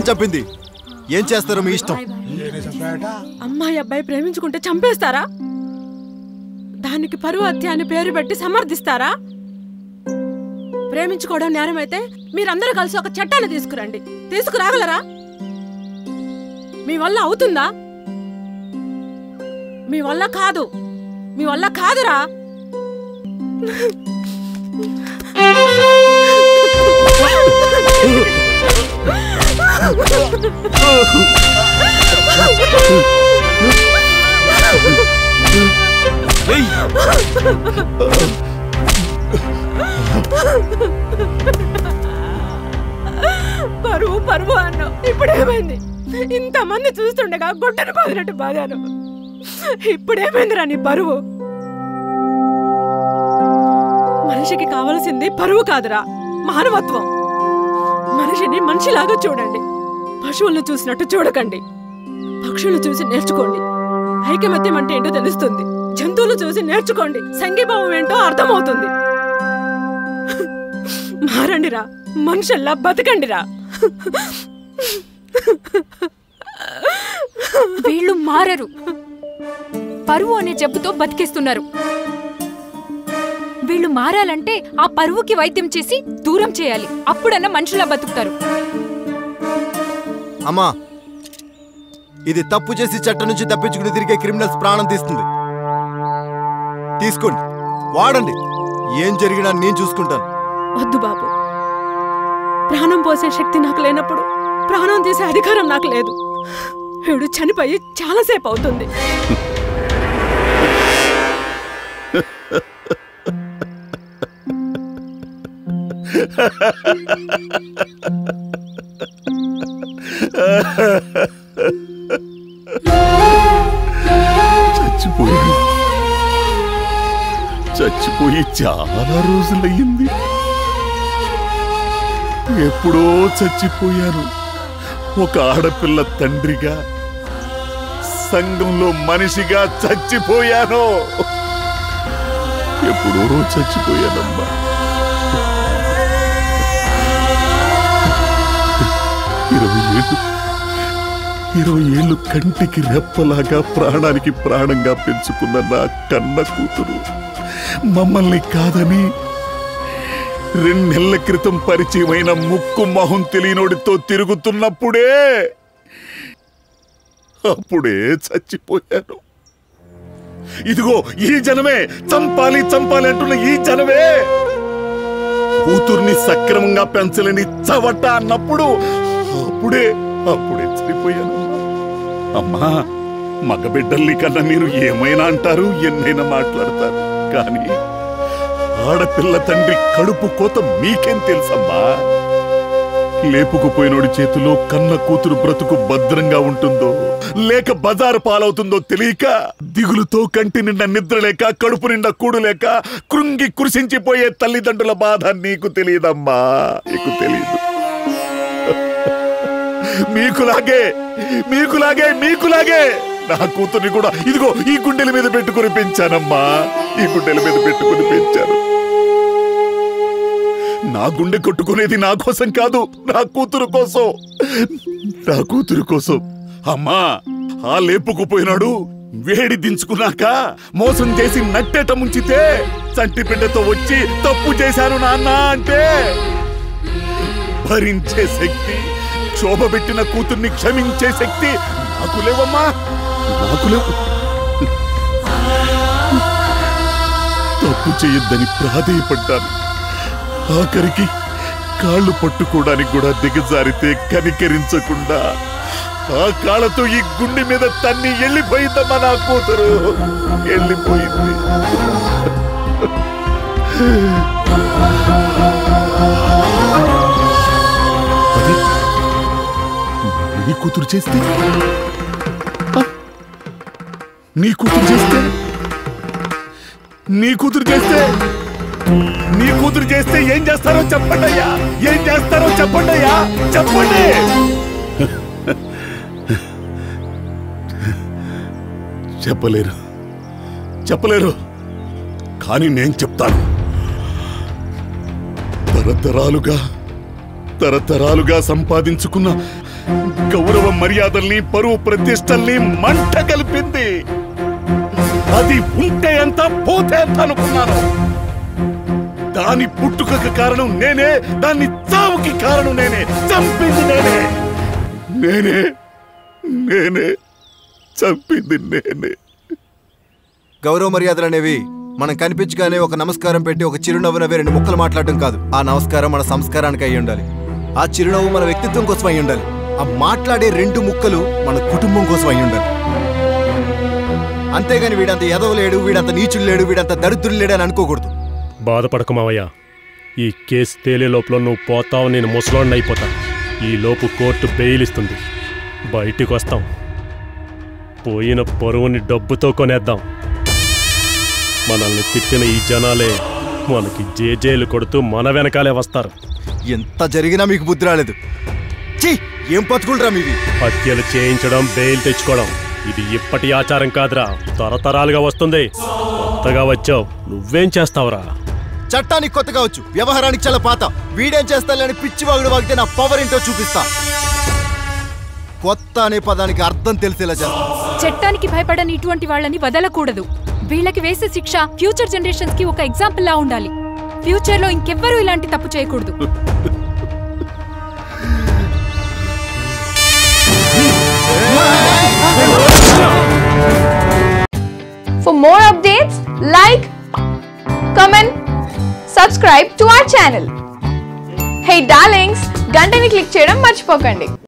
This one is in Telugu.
ఎందుకని చెప్పింది? ఏం చేస్తారో మీ ఇష్టం. అమ్మాయి అబ్బాయి ప్రేమించుకుంటే చంపేస్తారా? దానికి పరువు హత్య అని పేరు పెట్టి సమర్థిస్తారా? ప్రేమించుకోవడం నేరమైతే మీరందరూ కలిసి ఒక చట్టాన్ని తీసుకురండి. తీసుకురాగలరా? మీ వల్ల అవుతుందా? మీ వల్ల కాదు, మీ వల్ల కాదురా. పరువు పరువు అన్నావు, ఇప్పుడేమైంది? ఇంతమంది చూస్తుండగా గుడ్డను బాదినట్టు బాధాను. ఇప్పుడేమైందిరా నీ పరువు? మనిషికి కావలసింది పరువు కాదురా, మానవత్వం. మనిషిని మనిషిలాగా చూడండి, పశువులను చూసినట్టు చూడకండి. పక్షులు చూసి నేర్చుకోండి, ఐకమత్యం అంటే ఏంటో తెలుస్తుంది. జంతువులు చూసి నేర్చుకోండి, సంఘీభావం ఏంటో అర్థమవుతుంది. మారండిరా, మనుషుల్లా బతకండిరా. వీళ్ళు మారరు, పరువు అనే జబ్బుతో బతికేస్తున్నారు. వీళ్ళు మారాలంటే ఆ పరువుకి వైద్యం చేసి దూరం చేయాలి. అప్పుడన్నా మనుషులా బతుకుతారు. అమ్మా, ఇది తప్పు చేసి చట్టం నుంచి తప్పించుకుని తిరిగే క్రిమినల్స్ ప్రాణం తీస్తుంది. తీసుకోండి, వాడండి. ఏం జరిగినా నేను చూసుకుంటాను. వద్దు బాబు, ప్రాణం పోసే శక్తి నాకు లేనప్పుడు ప్రాణం తీసే అధికారం నాకు లేదు. వీడు చనిపోయి చాలాసేపు అవుతుంది. చచ్చిపోయి చాలా రోజులయ్యింది. ఎప్పుడో చచ్చిపోయాను. ఒక ఆడపిల్ల తండ్రిగా, సంఘంలో మనిషిగా చచ్చిపోయాను. ఎప్పుడో చచ్చిపోయానమ్మా. 20 ఏళ్ళు కంటికి రెప్పలాగా ప్రాణానికి ప్రాణంగా పెంచుకున్న నా కన్న కూతురు మమ్మల్ని కాదని 2 నెలల క్రితం పరిచయమైన ముక్కు మొహం తెలియనోడితో తిరుగుతున్నప్పుడే చచ్చిపోయాను. ఇదిగో ఈ జనమే, చంపాలి చంపాలి అంటున్న ఈ జనమే కూతుర్ని సక్రమంగా పెంచలేని చవట అన్నప్పుడు అప్పుడే చనిపోయాను. అమ్మా, మగబిడ్డల్ని కన్నా మీరు ఏమైనా అంటారు, ఎన్నైనా మాట్లాడతారు, కానీ ఆడపిల్ల తండ్రి కడుపు కోత మీకేం తెలుసమ్మా? లేపుకుపోయినోడి చేతిలో కన్న కూతురు బ్రతుకు భద్రంగా ఉంటుందో లేక బజారు పాలవుతుందో తెలియక దిగులుతో కంటి నిండా నిద్ర లేక కడుపు నిండా కూడు లేక కృంగి కృషించిపోయే తల్లిదండ్రుల బాధ నీకు తెలియదమ్మా, నీకు తెలియదు. మీకులాగే నా కూతుర్ని కూడా ఇదిగో ఈ గుండెల మీద పెట్టుకుని పెంచానమ్మా, ఈ గుండెల మీద పెట్టుకుని పెంచాను. నా గుండె కొట్టుకునేది నా కోసం కాదు, నా కూతురు కోసం. అమ్మా, ఆ లేపుకుపోయినాడు వేడి దించుకున్నాక మోసం చేసి నట్టేట ముంచితే చంటి బిడ్డతో వచ్చి తప్పు చేశాను నాన్న అంటే భరించే శక్తి, క్షోభ పెట్టిన కూతుర్ని క్షమించే శక్తి నాకు లేవమ్మా, నాకు లేవు. తప్పు చేయొద్దని ప్రాధేయపడ్డాను. ఆఖరికి కాళ్ళు పట్టుకోవడానికి కూడా దిగజారితే కనికరించకుండా ఆ కాళ్ళతో ఈ గుండె మీద తన్ని వెళ్ళిపోయిందమ్మా నా కూతురు, వెళ్ళిపోయింది. నీ కూతురు చేస్తే ఏం చేస్తారో చెప్పండి అయ్యా, చెప్పండి. చెప్పలేరు, కానీ నేను చెప్తాను. తరతరాలుగా సంపాదించుకున్న గౌరవ మర్యాదల్ని పరువు ప్రతిష్టల్ని మంట కలిపింది. అది ఉంటే ఎంత పోతే ఎంత అనుకున్నాను. దాని పుట్టుకకు కారణం నేనే, దాన్ని చావుకి కారణం నేనే, చంపింది నేనే. నేనే నేనే చంపింది నేనే. గౌరవ మర్యాదలు అనేవి మనం కనిపించగానే ఒక నమస్కారం పెట్టి ఒక చిరునవ్వు నవ్వే 2 ముక్కలు మాట్లాడటం కాదు. ఆ నమస్కారం మన సంస్కారానికి అయి ఉండాలి. ఆ చిరునవ్వు మన వ్యక్తిత్వం కోసం అయి ఉండాలి. ఆ మాట్లాడే 2 ముక్కలు మన కుటుంబం కోసం అయి ఉండాలి. అంతేగాని వీడంత ఎదవ లేడు, వీడంత నీచుడు లేడు, వీడంత దరిద్రుడు లేడు అని అనుకోకూడదు. బాధపడకు మావయ్య. ఈ కేసు తేలే లోపల నువ్వు పోతావు, నేను ముసలోడిని అయిపోతాను. ఈ లోపు కోర్టు బెయిల్ ఇస్తుంది, బయటికి వస్తాం. పోయిన పరువుని డబ్బుతో కొనేద్దాం. మనల్ని తిట్టిన ఈ జనాలే మనకి జేజేలు కొడుతూ మన వెనకాలే వస్తారు. ఎంత జరిగినా మీకు బుద్ధి రాలేదు. ఏం పతుకులరా మీవి? హత్యలు చేయించడం, బెయిల్ తెచ్చుకోవడం ఇది ఇప్పటి ఆచారం కాదురా, తరతరాలుగా వస్తుంది. కొత్తగా వచ్చావు, నువ్వేం చేస్తావురా? చట్టానికి కొత్తగా వచ్చు, వ్యవహారానికి చాలా పాత. వీడేం చేస్తానని పిచ్చివాగుడు వాగితే నా పవర్ ఏంటో చూపిస్తా. కొత్త అనే పదానికి అర్థం తెలిసేలా చేస్తా. చట్టానికి భయపడని ఇటువంటి వాళ్ళని వదలకూడదు. వీళ్ళకి వేసే శిక్ష ఫ్యూచర్ జనరేషన్స్ కి ఒక ఎగ్జాంపుల్ లా ఉండాలి. ఫ్యూచర్ లో ఇంకెవ్వరూ ఇలాంటి తప్పు చేయకూడదు. For more updates, like, comment, subscribe to our channel. Hey darlings, గంటని click చేయడం మర్చిపోకండి.